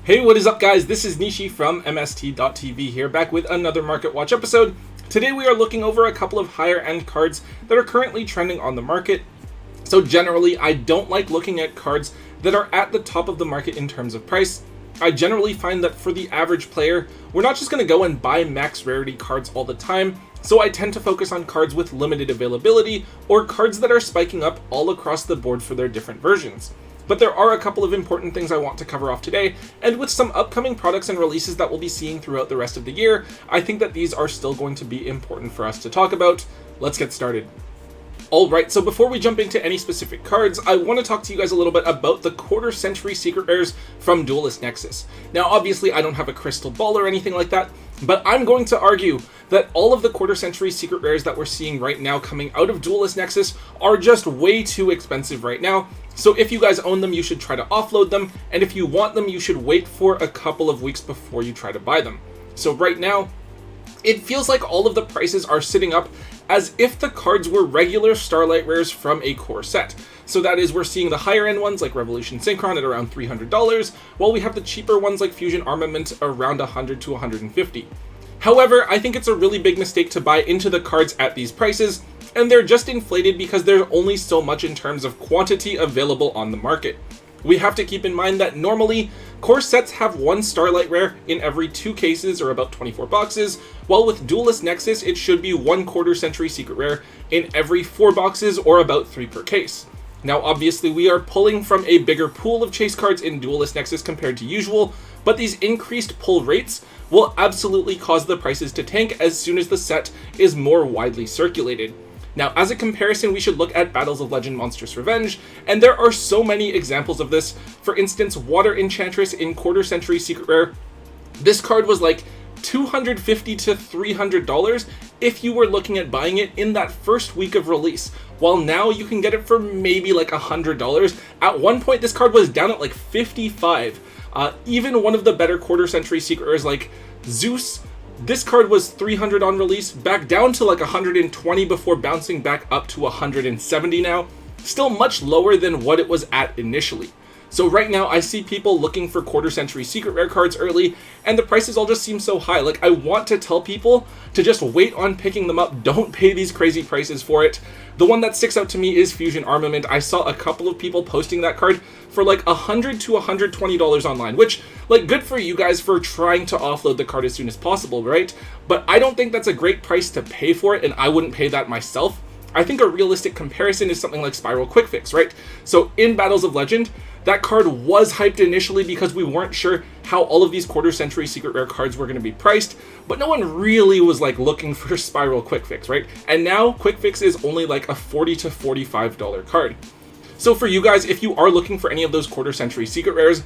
Hey, what is up guys? This is Nishi from MST.TV here, back with another Market Watch episode. Today we are looking over a couple of higher end cards that are currently trending on the market. So generally, I don't like looking at cards that are at the top of the market in terms of price. I generally find that for the average player, we're not just going to go and buy max rarity cards all the time. So I tend to focus on cards with limited availability or cards that are spiking up all across the board for their different versions. But there are a couple of important things I want to cover off today, and with some upcoming products and releases that we'll be seeing throughout the rest of the year, I think that these are still going to be important for us to talk about. Let's get started. Alright, so before we jump into any specific cards, I want to talk to you guys a little bit about the quarter century secret rares from Duelist Nexus. Now obviously I don't have a crystal ball or anything like that, but I'm going to argue that all of the quarter century secret rares that we're seeing right now coming out of Duelist Nexus are just way too expensive right now. So if you guys own them, you should try to offload them, and if you want them, you should wait for a couple of weeks before you try to buy them. So right now, it feels like all of the prices are sitting up as if the cards were regular Starlight rares from a core set. So that is, we're seeing the higher end ones like Revolution Synchron at around $300, while we have the cheaper ones like Fusion Armament around $100 to $150. However, I think it's a really big mistake to buy into the cards at these prices, and they're just inflated because there's only so much in terms of quantity available on the market. We have to keep in mind that normally, core sets have one Starlight rare in every 2 cases, or about 24 boxes, while with Duelist Nexus it should be 1 quarter century secret rare in every 4 boxes, or about 3 per case. Now obviously we are pulling from a bigger pool of chase cards in Duelist Nexus compared to usual, but these increased pull rates will absolutely cause the prices to tank as soon as the set is more widely circulated. Now, as a comparison, we should look at Battles of Legend Monstrous Revenge, and there are so many examples of this. For instance, Water Enchantress in quarter century secret rare. This card was like $250 to $300 if you were looking at buying it in that first week of release, while now you can get it for maybe like $100. At one point, this card was down at like $55. Even one of the better quarter century secret rares like Zeus, this card was $300 on release, back down to like $120 before bouncing back up to $170 now. Still much lower than what it was at initially. So right now I see people looking for quarter century secret rare cards early, and the prices all just seem so high. Like, I want to tell people to just wait on picking them up. Don't pay these crazy prices for it. The one that sticks out to me is Fusion Armament. I saw a couple of people posting that card for like $100 to $120 online, which, like, good for you guys for trying to offload the card as soon as possible, right? But I don't think that's a great price to pay for it, and I wouldn't pay that myself. I think a realistic comparison is something like Spiral Quick Fix, right? So in Battles of Legend, that card was hyped initially because we weren't sure how all of these quarter century secret rare cards were going to be priced, but no one really was like looking for Spiral Quick Fix, right? And now Quick Fix is only like a $40 to $45 card. So for you guys, if you are looking for any of those quarter century secret rares,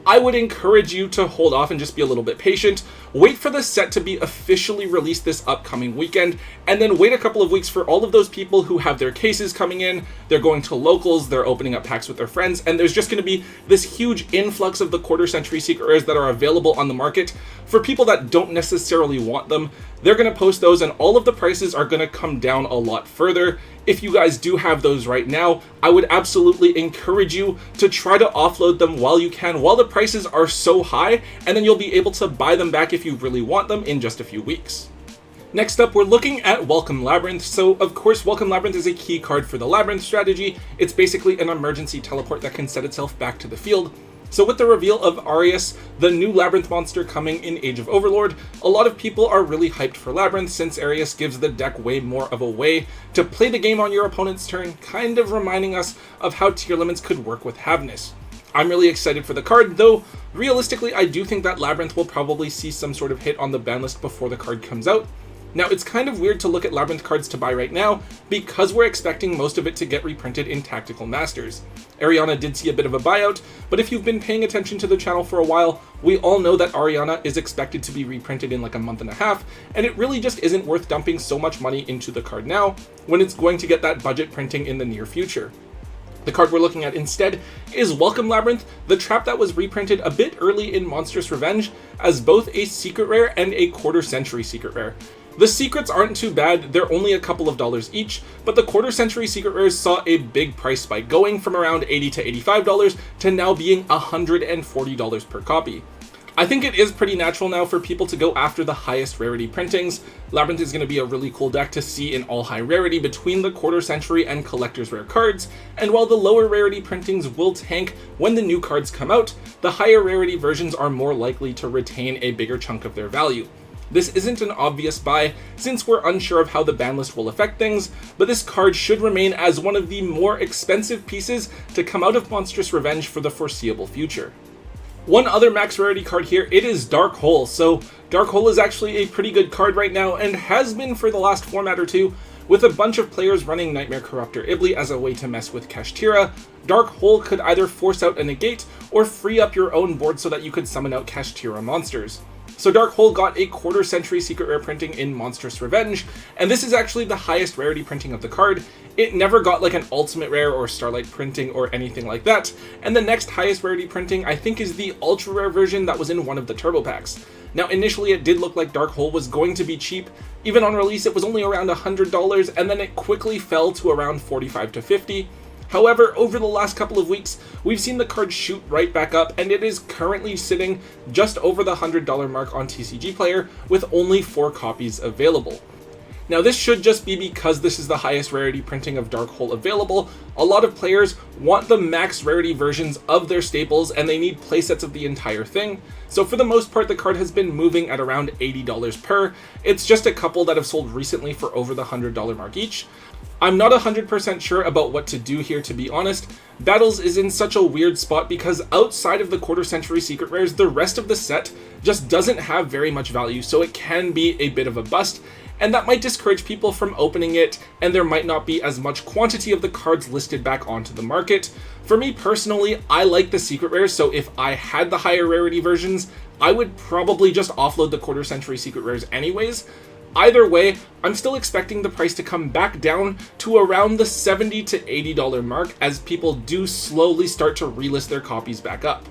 I would encourage you to hold off and just be a little bit patient. Wait for the set to be officially released this upcoming weekend, and then wait a couple of weeks for all of those people who have their cases coming in, they're going to locals, they're opening up packs with their friends, and there's just going to be this huge influx of the quarter century secret rares that are available on the market. For people that don't necessarily want them, they're going to post those, and all of the prices are going to come down a lot further. If you guys do have those right now, I would absolutely encourage you to try to offload them while you can, while the prices are so high, and then you'll be able to buy them back if you really want them in just a few weeks. Next up, we're looking at Welcome Labyrinth. So of course, Welcome Labyrinth is a key card for the Labyrinth strategy. It's basically an emergency teleport that can set itself back to the field. So with the reveal of Arius, the new Labyrinth monster coming in Age of Overlord, a lot of people are really hyped for Labyrinth since Arius gives the deck way more of a way to play the game on your opponent's turn, kind of reminding us of how tier limits could work with Havness. I'm really excited for the card, though realistically I do think that Labyrinth will probably see some sort of hit on the ban list before the card comes out. Now, it's kind of weird to look at Labyrinth cards to buy right now because we're expecting most of it to get reprinted in Tactical Masters. Ariana did see a bit of a buyout, but if you've been paying attention to the channel for a while, we all know that Ariana is expected to be reprinted in like a month and a half, and it really just isn't worth dumping so much money into the card now when it's going to get that budget printing in the near future. The card we're looking at instead is Welcome Labyrinth, the trap that was reprinted a bit early in Monstrous Revenge as both a secret rare and a quarter century secret rare. The secrets aren't too bad, they're only a couple of dollars each, but the quarter century secret rares saw a big price spike, going from around $80 to $85 to now being $140 per copy. I think it is pretty natural now for people to go after the highest rarity printings. Labyrinth is going to be a really cool deck to see in all high rarity between the quarter century and collector's rare cards, and while the lower rarity printings will tank when the new cards come out, the higher rarity versions are more likely to retain a bigger chunk of their value. This isn't an obvious buy, since we're unsure of how the ban list will affect things, but this card should remain as one of the more expensive pieces to come out of Monstrous Revenge for the foreseeable future. One other max rarity card here, it is Dark Hole. So Dark Hole is actually a pretty good card right now, and has been for the last format or two, with a bunch of players running Nightmare Corruptor Ibli as a way to mess with Kashtira. Dark Hole could either force out a negate, or free up your own board so that you could summon out Kashtira monsters. So Dark Hole got a quarter century secret rare printing in Monstrous Revenge, and this is actually the highest rarity printing of the card. It never got like an ultimate rare or starlight printing or anything like that, and the next highest rarity printing I think is the ultra rare version that was in one of the turbo packs. Now initially it did look like Dark Hole was going to be cheap. Even on release it was only around $100, and then it quickly fell to around $45 to $50. However, over the last couple of weeks, we've seen the card shoot right back up, and it is currently sitting just over the $100 mark on TCG Player with only 4 copies available. Now this should just be because this is the highest rarity printing of Dark Hole available. A lot of players want the max rarity versions of their staples, and they need playsets of the entire thing. So for the most part, the card has been moving at around $80 per. It's just a couple that have sold recently for over the $100 mark each. I'm not 100% sure about what to do here, to be honest. Battles is in such a weird spot because outside of the quarter century secret rares, the rest of the set just doesn't have very much value, so it can be a bit of a bust, and that might discourage people from opening it, and there might not be as much quantity of the cards listed back onto the market. For me personally, I like the secret rares, so if I had the higher rarity versions, I would probably just offload the quarter century secret rares anyways. Either way, I'm still expecting the price to come back down to around the $70 to $80 mark as people do slowly start to relist their copies back up.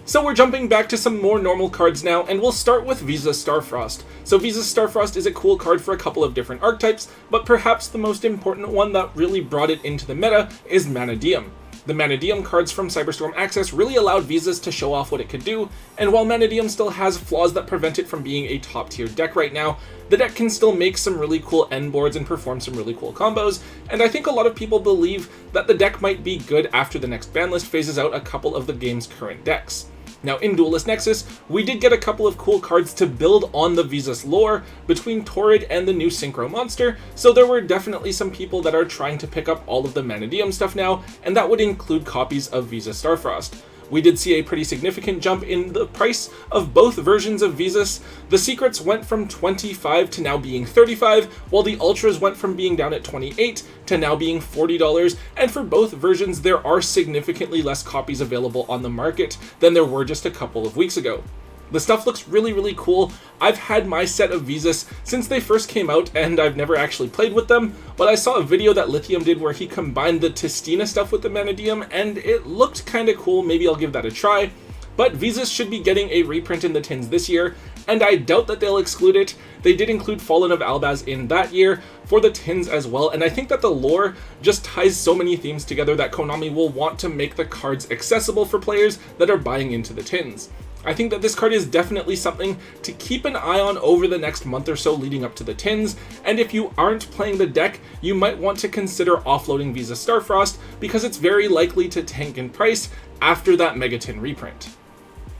So we're jumping back to some more normal cards now, and we'll start with Visa's Starfrost. So Visa's Starfrost is a cool card for a couple of different archetypes, but perhaps the most important one that really brought it into the meta is Manadeum. The Manadeum cards from Cyberstorm Access really allowed Visas to show off what it could do, and while Manadeum still has flaws that prevent it from being a top tier deck right now, the deck can still make some really cool end boards and perform some really cool combos, and I think a lot of people believe that the deck might be good after the next ban list phases out a couple of the game's current decks. Now in Duelist Nexus, we did get a couple of cool cards to build on the Visas lore between Torrid and the new Synchro monster, so there were definitely some people that are trying to pick up all of the Manadeum stuff now, and that would include copies of Visa Starfrost. We did see a pretty significant jump in the price of both versions of Visas. The secrets went from $25 to now being $35, while the ultras went from being down at $28 to now being $40, and for both versions there are significantly less copies available on the market than there were just a couple of weeks ago. The stuff looks really cool. I've had my set of Visas since they first came out, and I've never actually played with them, but I saw a video that Lithium did where he combined the Testina stuff with the Manadeum, and it looked kinda cool. Maybe I'll give that a try. But Visas should be getting a reprint in the tins this year, and I doubt that they'll exclude it. They did include Fallen of Albaz in that year for the tins as well, and I think that the lore just ties so many themes together that Konami will want to make the cards accessible for players that are buying into the tins. I think that this card is definitely something to keep an eye on over the next month or so leading up to the tins, and if you aren't playing the deck, you might want to consider offloading Visa Starfrost because it's very likely to tank in price after that Megatin reprint.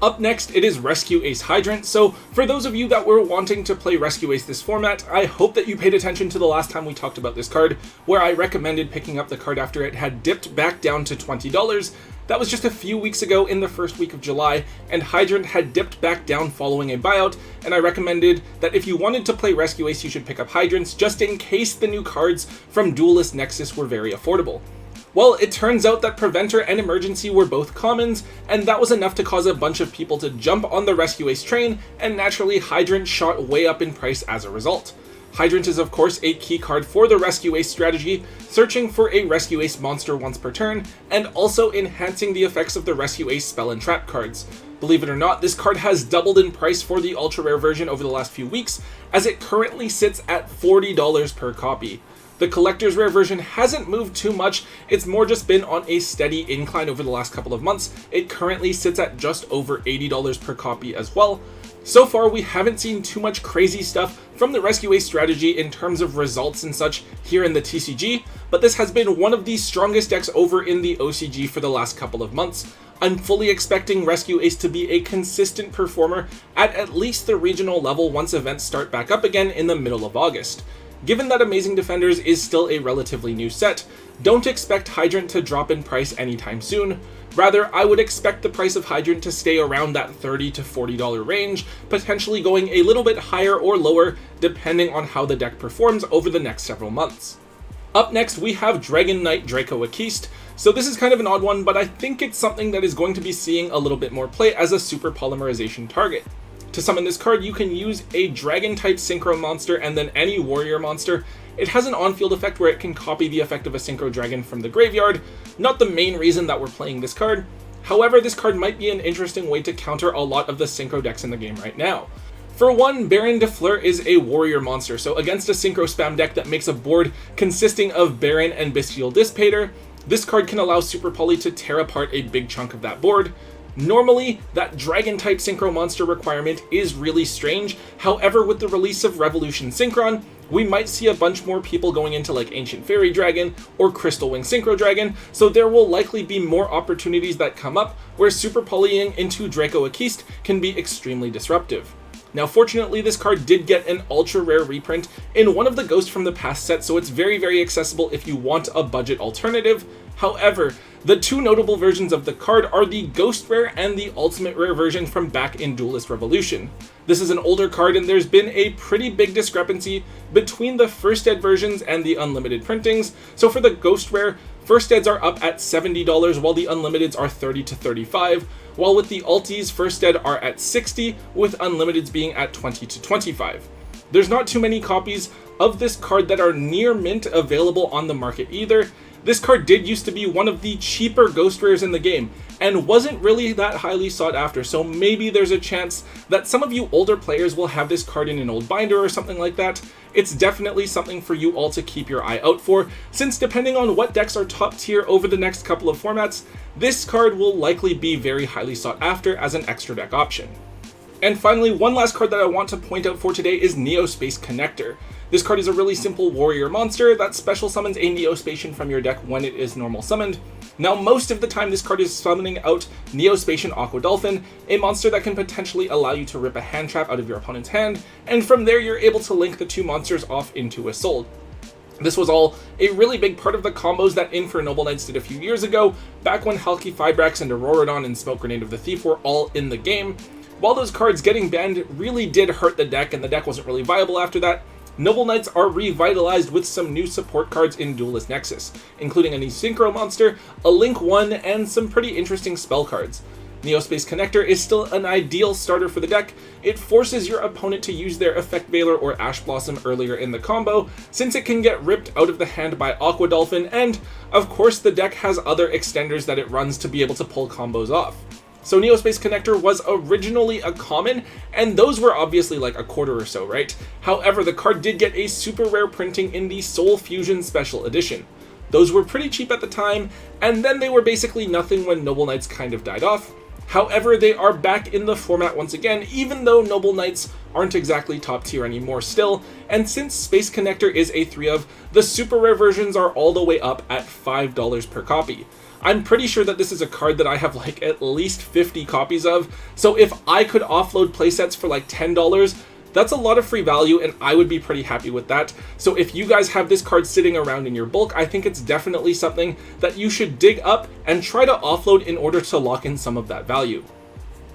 Up next, it is Rescue Ace Hydrant. So for those of you that were wanting to play Rescue Ace this format, I hope that you paid attention to the last time we talked about this card, where I recommended picking up the card after it had dipped back down to $20. That was just a few weeks ago in the first week of July, and Hydrant had dipped back down following a buyout, and I recommended that if you wanted to play Rescue Ace, you should pick up Hydrants just in case the new cards from Duelist Nexus were very affordable. Well, it turns out that Preventer and Emergency were both commons, and that was enough to cause a bunch of people to jump on the Rescue Ace train, and naturally Hydrant shot way up in price as a result. Hydrant is of course a key card for the Rescue Ace strategy, searching for a Rescue Ace monster once per turn, and also enhancing the effects of the Rescue Ace spell and trap cards. Believe it or not, this card has doubled in price for the ultra rare version over the last few weeks, as it currently sits at $40 per copy. The collector's rare version hasn't moved too much, it's more just been on a steady incline over the last couple of months. It currently sits at just over $80 per copy as well. So far, we haven't seen too much crazy stuff from the Rescue Ace strategy in terms of results and such here in the TCG, but this has been one of the strongest decks over in the OCG for the last couple of months. I'm fully expecting Rescue Ace to be a consistent performer at least the regional level once events start back up again in the middle of August. Given that Amazing Defenders is still a relatively new set, don't expect Hydrant to drop in price anytime soon. Rather, I would expect the price of Hydrant to stay around that $30 to $40 range, potentially going a little bit higher or lower depending on how the deck performs over the next several months. Up next, we have Dragon Knight Dracoakist. So this is kind of an odd one, but I think it's something that is going to be seeing a little bit more play as a super polymerization target. To summon this card, you can use a dragon type synchro monster and then any warrior monster. It has an on-field effect where it can copy the effect of a synchro dragon from the graveyard. Not the main reason that we're playing this card. However, this card might be an interesting way to counter a lot of the synchro decks in the game right now. For one, Baron de Fleur is a warrior monster, so against a synchro spam deck that makes a board consisting of Baron and Bestial Dissipator, this card can allow Super Poly to tear apart a big chunk of that board. Normally, that dragon type synchro monster requirement is really strange. However, with the release of Revolution Synchron, we might see a bunch more people going into like Ancient Fairy Dragon or Crystal Wing Synchro Dragon, so there will likely be more opportunities that come up where super polying into Dracoakist can be extremely disruptive. Now fortunately, this card did get an ultra rare reprint in one of the Ghosts from the Past sets, so it's very accessible if you want a budget alternative. However, the two notable versions of the card are the Ghost Rare and the Ultimate Rare version from back in Duelist Revolution. This is an older card and there's been a pretty big discrepancy between the first ed versions and the unlimited printings. So for the Ghost Rare, first eds are up at $70 while the unlimiteds are $30 to $35, while with the Alties, first ed are at $60, with unlimiteds being at $20 to $25. There's not too many copies of this card that are near mint available on the market either. This card did used to be one of the cheaper Ghost Rares in the game, and wasn't really that highly sought after, so maybe there's a chance that some of you older players will have this card in an old binder or something like that. It's definitely something for you all to keep your eye out for, since depending on what decks are top tier over the next couple of formats, this card will likely be very highly sought after as an extra deck option. And finally, one last card that I want to point out for today is Neospace Connector. This card is a really simple warrior monster that special summons a Neospatian from your deck when it is normal summoned. Now most of the time this card is summoning out Neospatian Aqua Dolphin, a monster that can potentially allow you to rip a hand trap out of your opponent's hand, and from there you're able to link the two monsters off into a soul. This was all a really big part of the combos that In for Noble Knights did a few years ago, back when Halki Fibrax and Auroradon and Smoke Grenade of the Thief were all in the game. While those cards getting banned really did hurt the deck and the deck wasn't really viable after that, Noble Knights are revitalized with some new support cards in Duelist Nexus, including a new Synchro monster, a Link 1, and some pretty interesting spell cards. Neospace Connector is still an ideal starter for the deck. It forces your opponent to use their Effect Veiler or Ash Blossom earlier in the combo, since it can get ripped out of the hand by Aqua Dolphin, and of course the deck has other extenders that it runs to be able to pull combos off. So Neospace Connector was originally a common, and those were obviously like a quarter or so, right? However, the card did get a super rare printing in the Soul Fusion Special Edition. Those were pretty cheap at the time, and then they were basically nothing when Noble Knights kind of died off. However, they are back in the format once again, even though Noble Knights aren't exactly top tier anymore still, and since Space Connector is a 3 of, the super rare versions are all the way up at $5 per copy. I'm pretty sure that this is a card that I have like at least 50 copies of, so if I could offload playsets for like $10, that's a lot of free value and I would be pretty happy with that. So if you guys have this card sitting around in your bulk, I think it's definitely something that you should dig up and try to offload in order to lock in some of that value.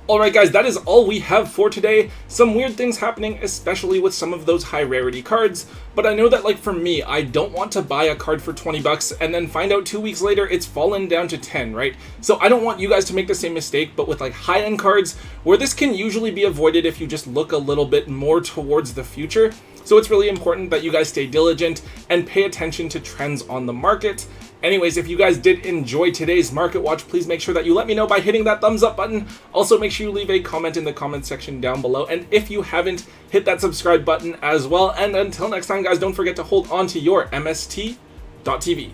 Alright guys, that is all we have for today. Some weird things happening, especially with some of those high rarity cards, but I know that like for me, I don't want to buy a card for 20 bucks and then find out 2 weeks later it's fallen down to 10, right? So I don't want you guys to make the same mistake, but with like high-end cards, where this can usually be avoided if you just look a little bit more towards the future. So it's really important that you guys stay diligent and pay attention to trends on the market. Anyways, if you guys did enjoy today's Market Watch, please make sure that you let me know by hitting that thumbs up button. Also, make sure you leave a comment in the comment section down below. And if you haven't, hit that subscribe button as well. And until next time, guys, don't forget to hold on to your MST.TV.